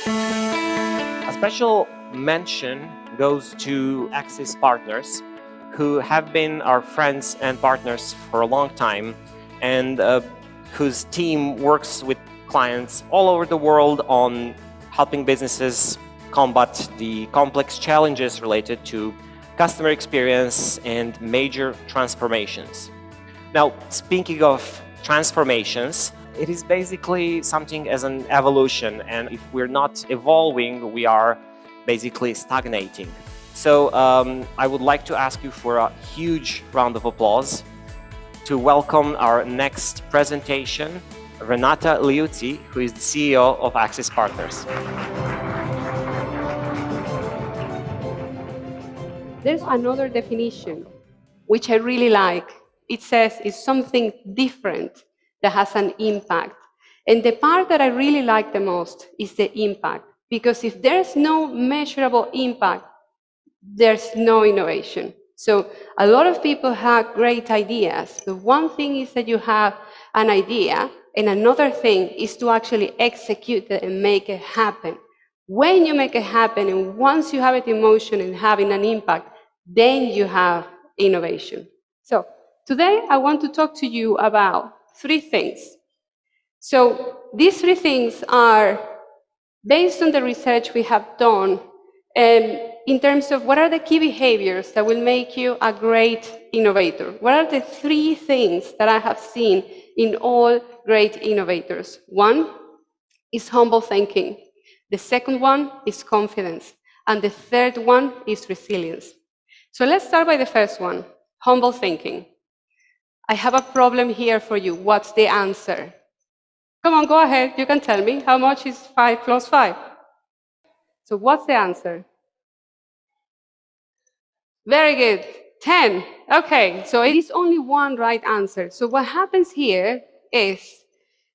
A special mention goes to Axis partners who have been our friends and partners for a long time and whose team works with clients all over the world on helping businesses combat the complex challenges related to customer experience and major transformations. Now, speaking of transformations, it is basically something as an evolution, and if we're not evolving, we are basically stagnating. So I would like to ask you for a huge round of applause to welcome our next presentation, Renata Liuzzi, who is the CEO of Axis Partners. There's another definition, which I really like. It says it's something different that has an impact. And the part that I really like the most is the impact, because if there's no measurable impact, there's no innovation. So a lot of people have great ideas. The one thing is that you have an idea, and another thing is to actually execute it and make it happen. When you make it happen, and once you have it in motion and having an impact, then you have innovation. So today I want to talk to you about 3 things. So these 3 things are based on the research we have done in terms of what are the key behaviors that will make you a great innovator. What are the 3 things that I have seen in all great innovators? 1 is humble thinking. The second one is confidence. And the third one is resilience. So let's start by the first one, humble thinking. I have a problem here for you. What's the answer? Come on, go ahead. You can tell me. How much is 5 plus 5? So what's the answer? Very good. 10. Okay, so it is only one right answer. So what happens here is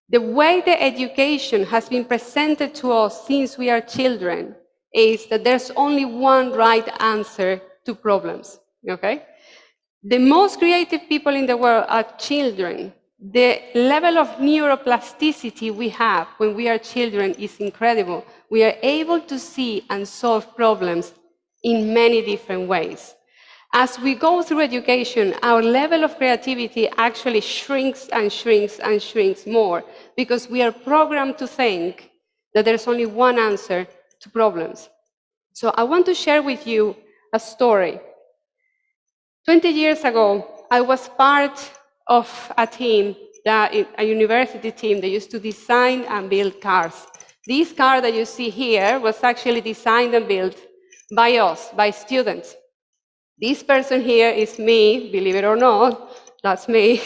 the way the education has been presented to us since we are children is that there's only one right answer to problems, okay? The most creative people in the world are children. The level of neuroplasticity we have when we are children is incredible. We are able to see and solve problems in many different ways. As we go through education, our level of creativity actually shrinks and shrinks and shrinks more because we are programmed to think that there's only one answer to problems. So I want to share with you a story. 20 years ago, I was part of a team, a university team that used to design and build cars. This car that you see here was actually designed and built by us, by students. This person here is me, believe it or not, that's me.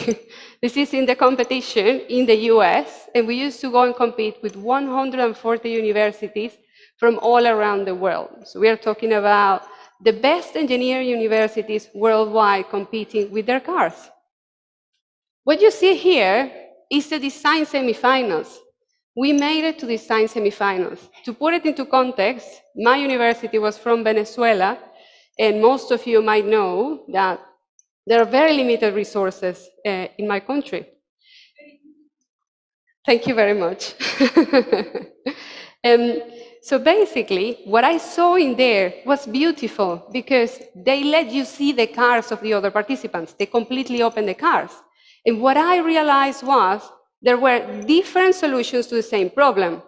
This is in the competition in the US, and we used to go and compete with 140 universities from all around the world. So we are talking about the best engineering universities worldwide competing with their cars. What you see here is the design semifinals. We made it to design semifinals. To put it into context, my university was from Venezuela, and most of you might know that there are very limited resources in my country. Thank you very much. So basically, what I saw in there was beautiful because they let you see the cars of the other participants. They completely opened the cars. And what I realized was there were different solutions to the same problem.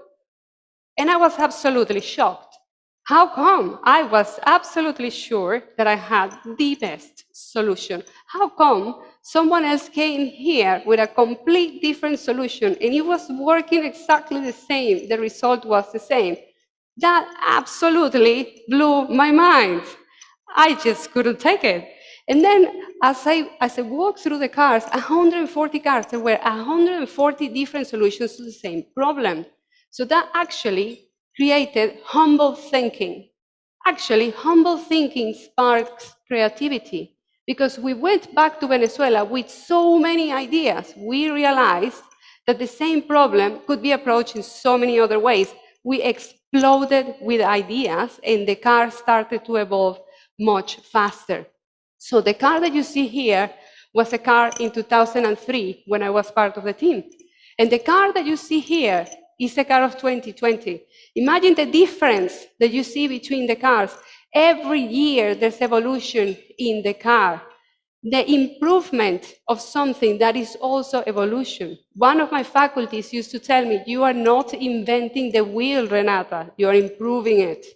And I was absolutely shocked. How come? I was absolutely sure that I had the best solution. How come someone else came here with a complete different solution and it was working exactly the same? The result was the same. That absolutely blew my mind. I just couldn't take it. And then as I walked through the cars, 140 cars, there were 140 different solutions to the same problem. So that actually created humble thinking. Actually, humble thinking sparks creativity because we went back to Venezuela with so many ideas. We realized that the same problem could be approached in so many other ways. We exploded with ideas and the car started to evolve much faster. So the car that you see here was a car in 2003 when I was part of the team. And the car that you see here is a car of 2020. Imagine the difference that you see between the cars. Every year there's evolution in the car. The improvement of something that is also evolution. One of my faculties used to tell me, you are not inventing the wheel, Renata, you are improving it.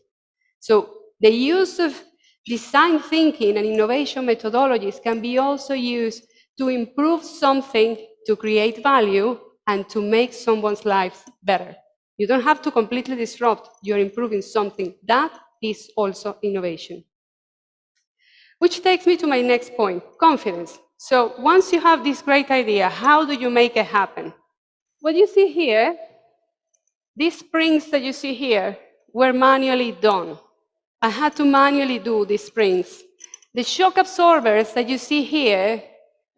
So the use of design thinking and innovation methodologies can be also used to improve something, to create value, and to make someone's lives better. You don't have to completely disrupt, you're improving something. That is also innovation. Which takes me to my next point, confidence. So once you have this great idea, how do you make it happen? What you see here, these springs that you see here were manually done. I had to manually do these springs. The shock absorbers that you see here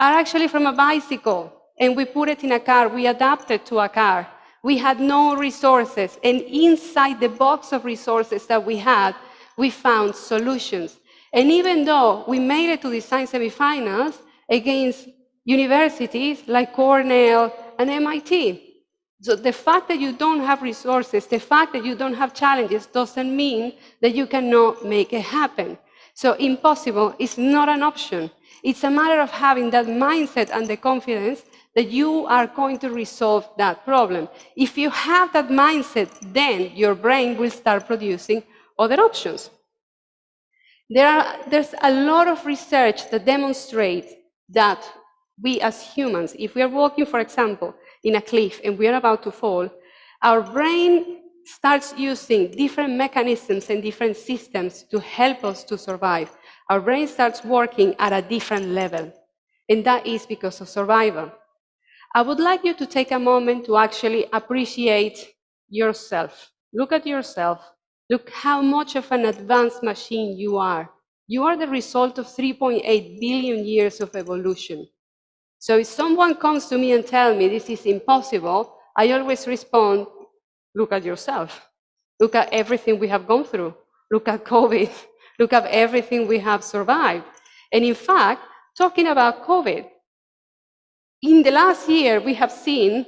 are actually from a bicycle, and we put it in a car. We adapted to a car. We had no resources, and inside the box of resources that we had, we found solutions. And even though we made it to design semifinals against universities like Cornell and MIT, so the fact that you don't have resources, the fact that you don't have challenges doesn't mean that you cannot make it happen. So impossible is not an option. It's a matter of having that mindset and the confidence that you are going to resolve that problem. If you have that mindset, then your brain will start producing other options. There's a lot of research that demonstrates that we as humans, if we are walking, for example, in a cliff and we are about to fall, our brain starts using different mechanisms and different systems to help us to survive. Our brain starts working at a different level, and that is because of survival. I would like you to take a moment to actually appreciate yourself. Look at yourself. Look how much of an advanced machine you are. You are the result of 3.8 billion years of evolution. So if someone comes to me and tells me this is impossible, I always respond, look at yourself. Look at everything we have gone through. Look at COVID. Look at everything we have survived. And in fact, talking about COVID, in the last year, we have seen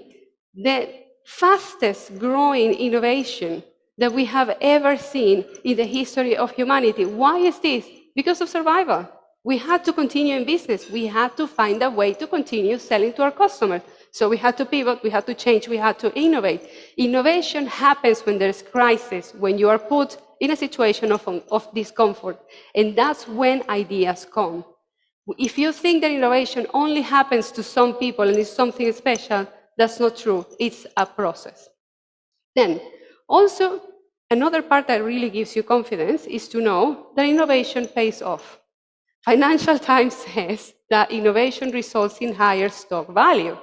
the fastest growing innovation that we have ever seen in the history of humanity. Why is this? Because of survival. We had to continue in business. We had to find a way to continue selling to our customers. So we had to pivot, we had to change, we had to innovate. Innovation happens when there's crisis, when you are put in a situation of discomfort. And that's when ideas come. If you think that innovation only happens to some people and is something special, that's not true. It's a process. Then, also, another part that really gives you confidence is to know that innovation pays off. Financial Times says that innovation results in higher stock value.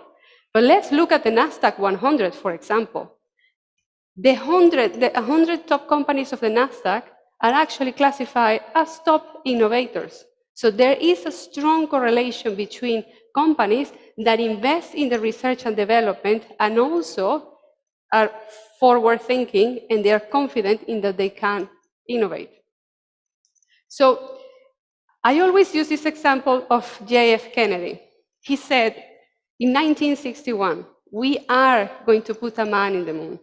But let's look at the NASDAQ 100, for example. The 100 top companies of the NASDAQ are actually classified as top innovators. So there is a strong correlation between companies that invest in the research and development and also are forward-thinking and they are confident in that they can innovate. So I always use this example of J.F. Kennedy. He said, in 1961, we are going to put a man in the moon.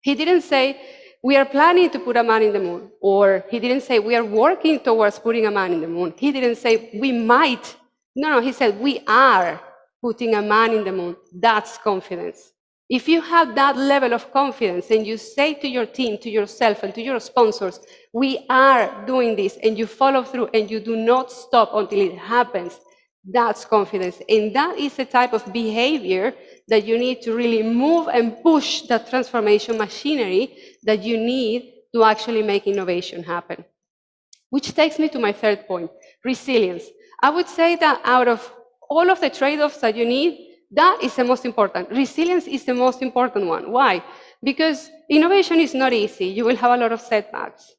He didn't say, we are planning to put a man in the moon, or he didn't say, we are working towards putting a man in the moon. He didn't say, we might. No, he said, we are putting a man in the moon. That's confidence. If you have that level of confidence and you say to your team, to yourself, and to your sponsors, we are doing this, and you follow through and you do not stop until it happens, that's confidence. And that is the type of behavior that you need to really move and push that transformation machinery that you need to actually make innovation happen. Which takes me to my third point, resilience. I would say that out of all of the trade-offs that you need, that is the most important. Resilience is the most important one. Why? Because innovation is not easy. You will have a lot of setbacks.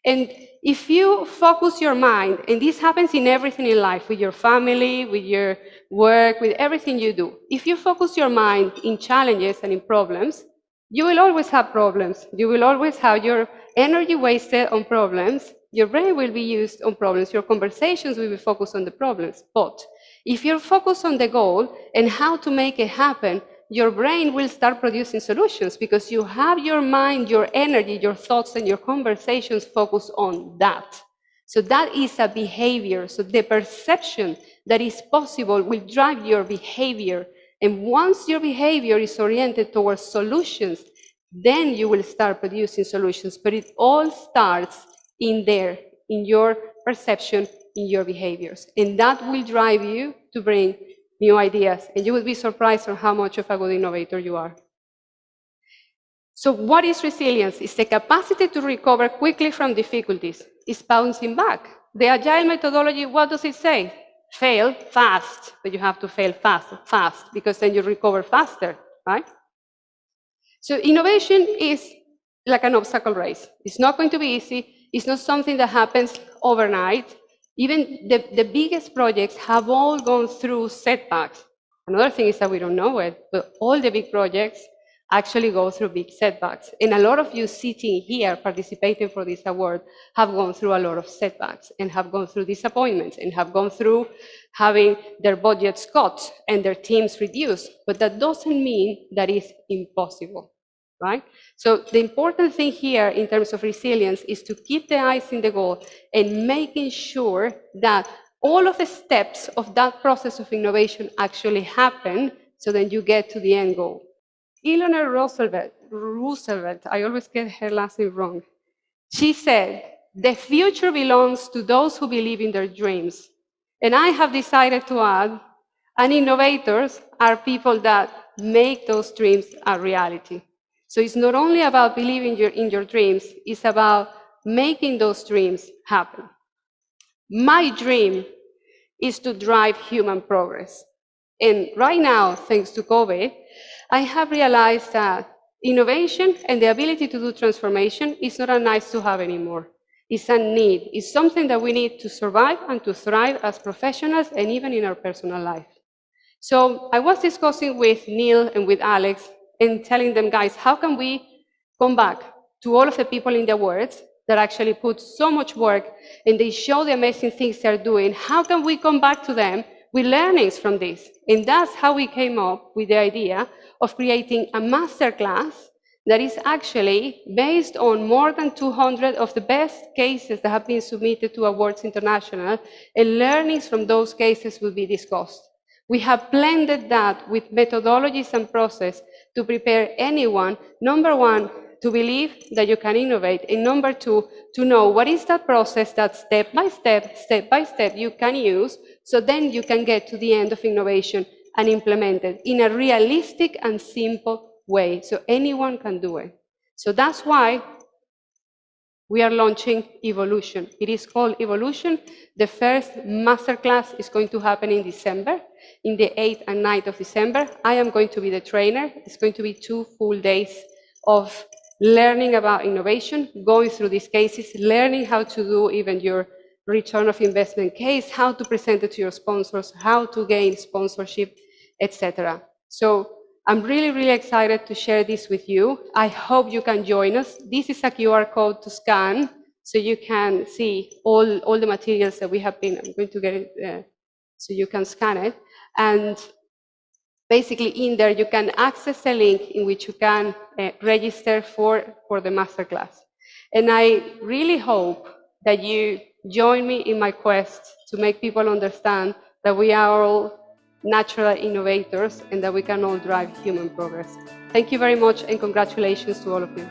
And if you focus your mind, and this happens in everything in life, with your family, with your work, with everything you do, if you focus your mind in challenges and in problems, you will always have problems. You will always have your energy wasted on problems. Your brain will be used on problems. Your conversations will be focused on the problems. But if you're focused on the goal and how to make it happen, your brain will start producing solutions because you have your mind, your energy, your thoughts, and your conversations focused on that. So that is a behavior. So the perception that is possible will drive your behavior. And once your behavior is oriented towards solutions, then you will start producing solutions. But it all starts in there, in your perception, in your behaviors. And that will drive you to bring new ideas. And you will be surprised on how much of a good innovator you are. So what is resilience? It's the capacity to recover quickly from difficulties. It's bouncing back. The agile methodology, what does it say? Fail fast, but you have to fail fast, because then you recover faster, right? So innovation is like an obstacle race. It's not going to be easy. It's not something that happens overnight. Even the biggest projects have all gone through setbacks. Another thing is that we don't know it, but all the big projects actually go through big setbacks. And a lot of you sitting here participating for this award have gone through a lot of setbacks and have gone through disappointments and have gone through having their budgets cut and their teams reduced. But that doesn't mean that it's impossible, right? So the important thing here in terms of resilience is to keep the eyes in the goal and making sure that all of the steps of that process of innovation actually happen so that you get to the end goal. Eleanor Roosevelt, I always get her last name wrong. She said, "The future belongs to those who believe in their dreams." And I have decided to add, and innovators are people that make those dreams a reality. So it's not only about believing in your dreams, it's about making those dreams happen. My dream is to drive human progress. And right now, thanks to COVID, I have realized that innovation and the ability to do transformation is not a nice to have anymore. It's a need. It's something that we need to survive and to thrive as professionals and even in our personal life. So I was discussing with Neil and with Alex and telling them, guys, how can we come back to all of the people in the world that actually put so much work and they show the amazing things they're doing? How can we come back to them with learnings from this? And that's how we came up with the idea of creating a masterclass that is actually based on more than 200 of the best cases that have been submitted to Awards International, and learnings from those cases will be discussed. We have blended that with methodologies and process to prepare anyone, number one, to believe that you can innovate, and number two, to know what is that process that step by step, you can use, so then you can get to the end of innovation and implement it in a realistic and simple way, so anyone can do it. So that's why we are launching Evolution. It is called Evolution. The first masterclass is going to happen in December, in the 8th and 9th of December. I am going to be the trainer. It's going to be 2 full days of learning about innovation, going through these cases, learning how to do even your return of investment case, how to present it to your sponsors, how to gain sponsorship, etc. So I'm really, really excited to share this with you. I hope you can join us. This is a QR code to scan, so you can see all the materials that we have been. I'm going to get it so you can scan it. And basically in there, you can access a link in which you can register for the masterclass. And I really hope that you join me in my quest to make people understand that we are all natural innovators and that we can all drive human progress. Thank you very much, and congratulations to all of you.